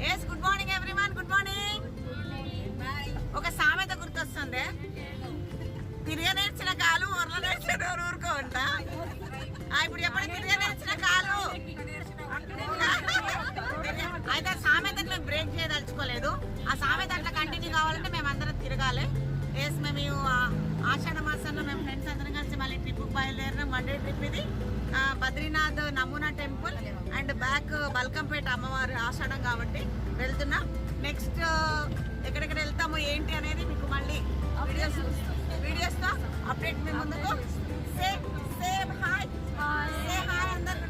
Yes good morning everyone, good morning. ఒక సామెత గుర్తొస్తుంది, తిరిగి నేర్చిన కాలు ఊర్ల నేర్చిన ఊరుకో అంట. ఇప్పుడు చెప్పండి, తిరిగి నేర్చిన కాలు. అయితే సామెతను మేము బ్రేక్ చేయదలుచుకోలేదు. ఆ సామెత అట్లా కంటిన్యూ కావాలంటే మేము అందరం తిరగాలి. ఎస్, మేము ఆషాఢ మాసంలో మేము ఫ్రెండ్స్ అందరం కలిసి మళ్ళీ ట్రిప్కి బయలుదేరినాం. 1 డే ట్రిప్ ఇది. బద్రీనాథ్ నమూనా టెంపుల్ అండ్ బ్యాక్ బల్కంపేట అమ్మవారు ఆషాఢం కాబట్టి వెళ్తున్నాం. నెక్స్ట్ ఎక్కడెక్కడ వెళ్తాము ఏంటి అనేది మీకు మళ్ళీ వీడియోస్తో అప్డేట్ మీ ముందుకు. సే హాయ్, సే హాయ్ అందరు.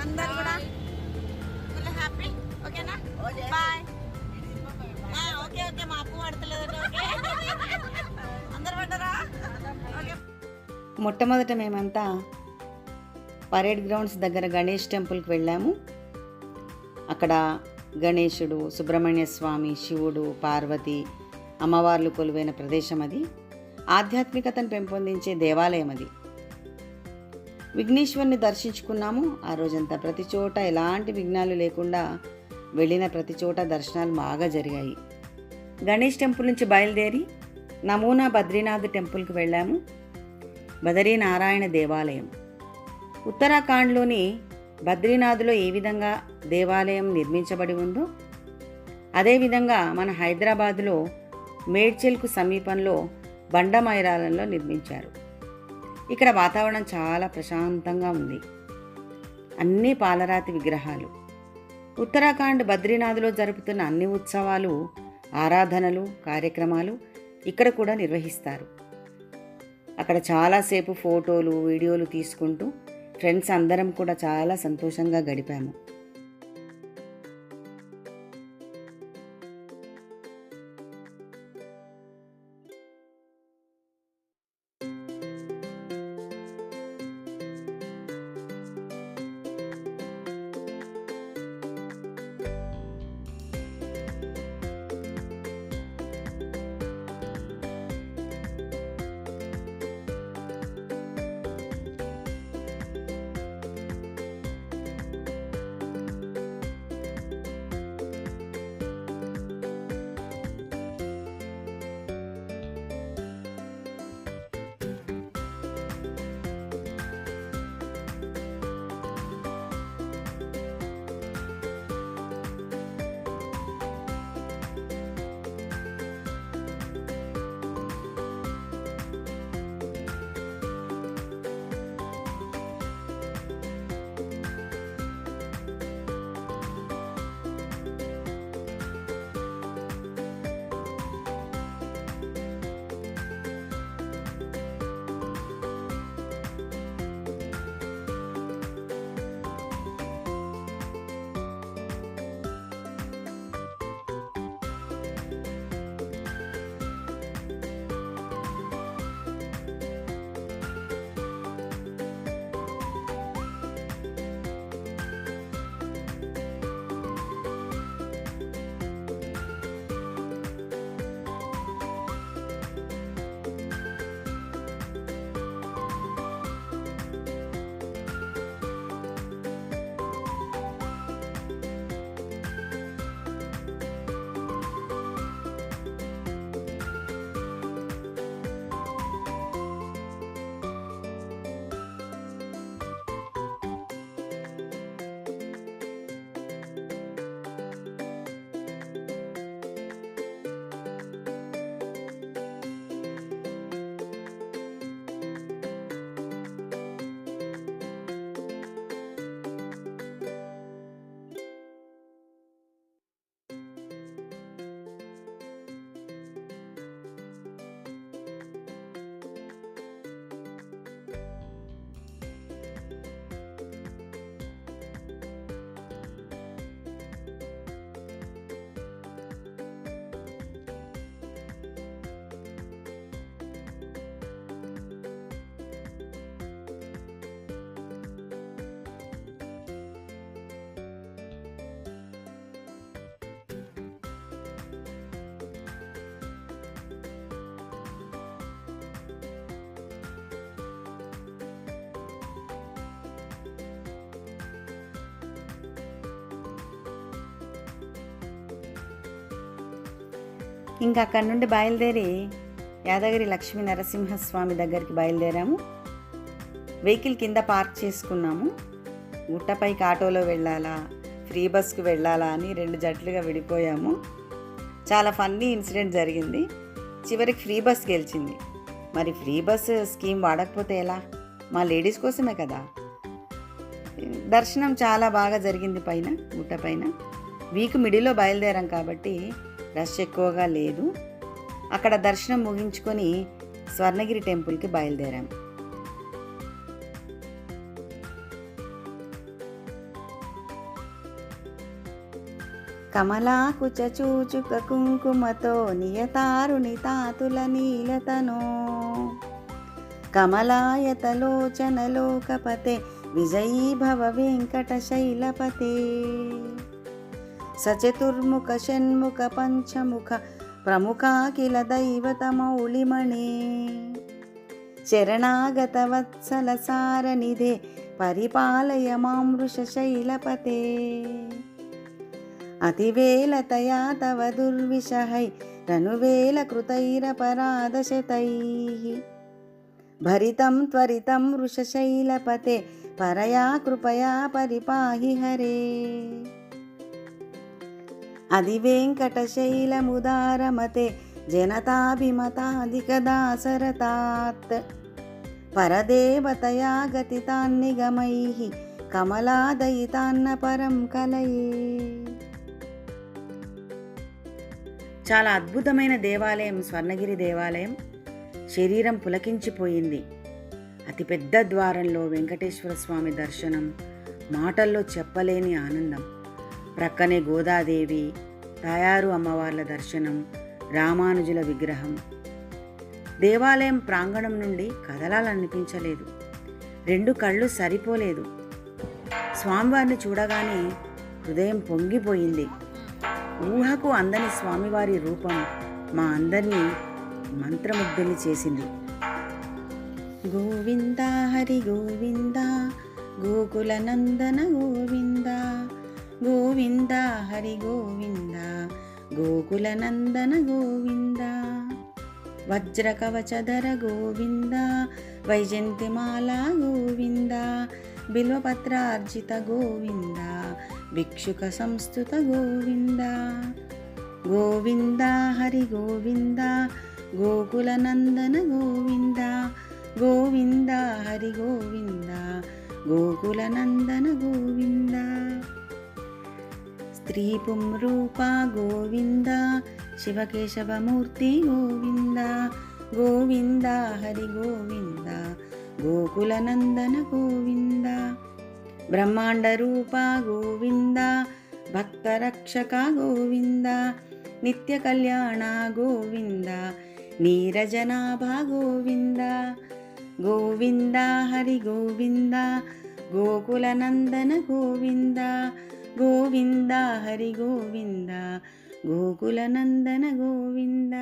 అందరు కూడా ఫుల్ హ్యాపీ. ఓకేనా, బాయ్. ఓకే ఓకే, మా అప్పు పడతలేదండి. ఓకే, అందరు పడ్డారా? ఓకే. మొట్టమొదట మేమంతా పరేడ్ గ్రౌండ్స్ దగ్గర గణేష్ టెంపుల్కి వెళ్ళాము. అక్కడ గణేశుడు, సుబ్రహ్మణ్య స్వామి, శివుడు, పార్వతి, అమ్మవార్లు కొలువైన ప్రదేశం అది. ఆధ్యాత్మికతను పెంపొందించే దేవాలయం అది. విఘ్నేశ్వరుని దర్శించుకున్నాము. ఆ రోజంతా ప్రతి చోట ఎలాంటి విఘ్నాలు లేకుండా వెళ్ళిన ప్రతి చోట దర్శనాలు బాగా జరిగాయి. గణేష్ టెంపుల్ నుంచి బయలుదేరి నమూనా బద్రీనాథ్ టెంపుల్కి వెళ్ళాము. బదరీనారాయణ దేవాలయం ఉత్తరాఖండ్లోని బద్రీనాథ్లో ఏ విధంగా దేవాలయం నిర్మించబడి ఉందో అదేవిధంగా మన హైదరాబాదులో మేడ్చల్కు సమీపంలో బండమైరాలంలో నిర్మించారు. ఇక్కడ వాతావరణం చాలా ప్రశాంతంగా ఉంది. అన్ని పాలరాతి విగ్రహాలు. ఉత్తరాఖండ్ బద్రీనాథ్లో జరుపుతున్న అన్ని ఉత్సవాలు, ఆరాధనలు, కార్యక్రమాలు ఇక్కడ కూడా నిర్వహిస్తారు. అక్కడ చాలాసేపు ఫోటోలు, వీడియోలు తీసుకుంటూ ఫ్రెండ్స్ అందరం కూడా చాలా సంతోషంగా గడిపాము. ఇంకా అక్కడి నుండి బయలుదేరి యాదగిరి లక్ష్మీ నరసింహస్వామి దగ్గరికి బయలుదేరాము. వెహికల్ కింద పార్క్ చేసుకున్నాము. గుట్టపైకి ఆటోలో వెళ్ళాలా, ఫ్రీ బస్కు వెళ్ళాలా అని 2 జట్లుగా విడిపోయాము. చాలా ఫన్నీ ఇన్సిడెంట్ జరిగింది. చివరికి ఫ్రీ బస్ గెలిచింది. మరి ఫ్రీ బస్ స్కీమ్ వాడకపోతే ఎలా? మా లేడీస్ కోసమే కదా. దర్శనం చాలా బాగా జరిగింది. పైన గుట్ట పైన వీక్ మిడిల్లో బయలుదేరాం కాబట్టి రష్ ఎక్కువగా లేదు. అక్కడ దర్శనం ముగించుకొని స్వర్ణగిరి టెంపుల్కి బయలుదేరాం. కమలాకుచ చూచుక కుంకుమతో నియతారుని తాతుల నీలతనో కమలాయతలోచనలోకపతే విజయీ భవ వెంకట శైలపతే సచతుర్ముఖ షణ్ముఖ పంచముఖ ప్రముఖాఖిల దైవత మౌళిమణే శరణాగత వత్సల సారనిధే పరిపాలయ మామృష శైలపతే అతివేలతయా తవ దుర్విషహై రనువేల కృతైరపరాధశతైః భరితం త్వరితం వృషశైలపతే పరయా కృపయా పరిపాహి హరే అధివేంకటశైలముదారమతే జనతాభిమతాధికదాసరతాత్ పరదేవతయా గతితాన్నిగమైః కమలాదయితాన్న పరం కలయే. చాలా అద్భుతమైన దేవాలయం స్వర్ణగిరి దేవాలయం. శరీరం పులకించిపోయింది. అతిపెద్ద ద్వారంలో వెంకటేశ్వర స్వామి దర్శనం మాటల్లో చెప్పలేని ఆనందం. ప్రక్కనే గోదాదేవి, తాయారు అమ్మవార్ల దర్శనం, రామానుజుల విగ్రహం. దేవాలయం ప్రాంగణం నుండి కదలాలనిపించలేదు. 2 కళ్ళు సరిపోలేదు. స్వామివారిని చూడగానే హృదయం పొంగిపోయింది. ఊహకు అందని స్వామివారి రూపం మా అందరినీ మంత్రముగ్ధుల్ని చేసింది. గోవింద హరి గోవింద గోకుల నందన గోవింద గోవింద హరి గోవింద గోకుల నందన గోవింద వజ్ర కవచధర గోవింద వైజయంతిమాల గోవింద బిల్వపత్రార్జిత గోవింద భిక్షుక సంస్థుత గోవింద గోవింద హరి గోవింద గోకుల నందన గోవింద గోవింద హరి గోవింద గోకుల నందన గోవింద స్త్రీ పుంరూప గోవింద శివకేశవమూర్తి గోవింద గోవింద హరి గోవింద గోకుల నందన గోవింద బ్రహ్మాండ రూప గోవింద భక్తరక్షక గోవింద నిత్య కళ్యాణ గోవింద నీరజనాభ గోవింద గోవింద హరి గోవింద గోకుల నందన గోవింద గోవింద హరి గోవింద గోకుల నందన గోవింద.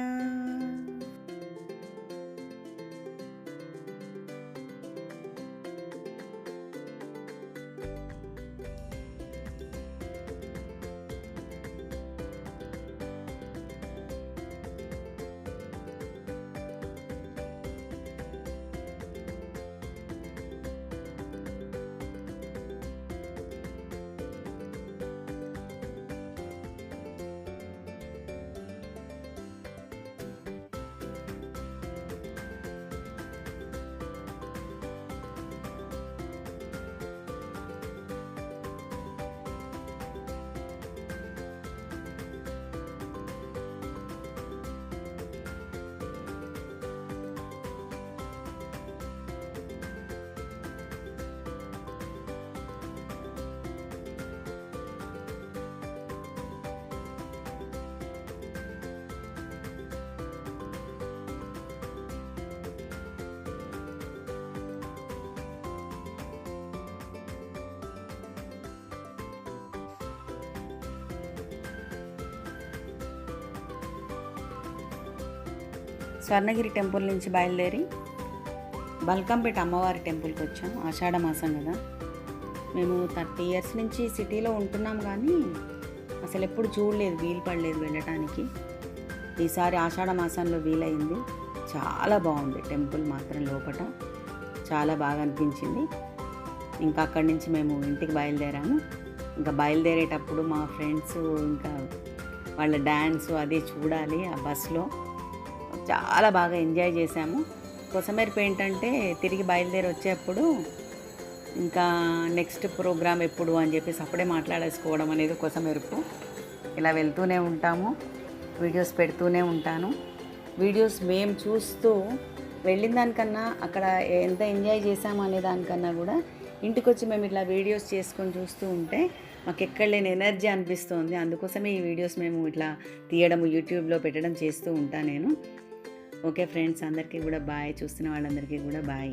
స్వర్ణగిరి టెంపుల్ నుంచి బయలుదేరి బల్కంపేట అమ్మవారి టెంపుల్కి వచ్చాం. ఆషాఢ మాసం కదా. మేము 30 ఇయర్స్ నుంచి సిటీలో ఉంటున్నాం కానీ అసలు ఎప్పుడు చూడలేదు, వీలు పడలేదు వెళ్ళటానికి. ఈసారి ఆషాఢ మాసంలో వీలైంది. చాలా బాగుంది టెంపుల్ మాత్రం లోపల చాలా బాగా అనిపించింది. ఇంకా అక్కడి నుంచి మేము ఇంటికి బయలుదేరాము. ఇంకా బయలుదేరేటప్పుడు మా ఫ్రెండ్స్ ఇంకా వాళ్ళ డ్యాన్స్ అది చూడాలి. ఆ బస్లో చాలా బాగా ఎంజాయ్ చేశాము. కొసమెరుపు ఏంటంటే తిరిగి బయలుదేరి వచ్చేప్పుడు ఇంకా నెక్స్ట్ ప్రోగ్రామ్ ఎప్పుడు అని చెప్పేసి అప్పుడే మాట్లాడేసుకోవడం అనేది కొసమెరుపు. ఇలా వెళ్తూనే ఉంటాము, వీడియోస్ పెడుతూనే ఉంటాను. వీడియోస్ మేము చూస్తూ వెళ్ళిన దానికన్నా అక్కడ ఎంత ఎంజాయ్ చేసాము అనే దానికన్నా కూడా ఇంటికి వచ్చి మేము ఇట్లా వీడియోస్ చేసుకొని చూస్తూ ఉంటే మాకు ఎక్కడ లేని ఎనర్జీ అనిపిస్తుంది. అందుకోసమే ఈ వీడియోస్ మేము ఇట్లా తీయడం, యూట్యూబ్లో పెట్టడం చేస్తూ ఉంటాను నేను. ఓకే ఫ్రెండ్స్, అందరికీ కూడా బాయ్. చూస్తున్న వాళ్ళందరికీ కూడా బాయ్.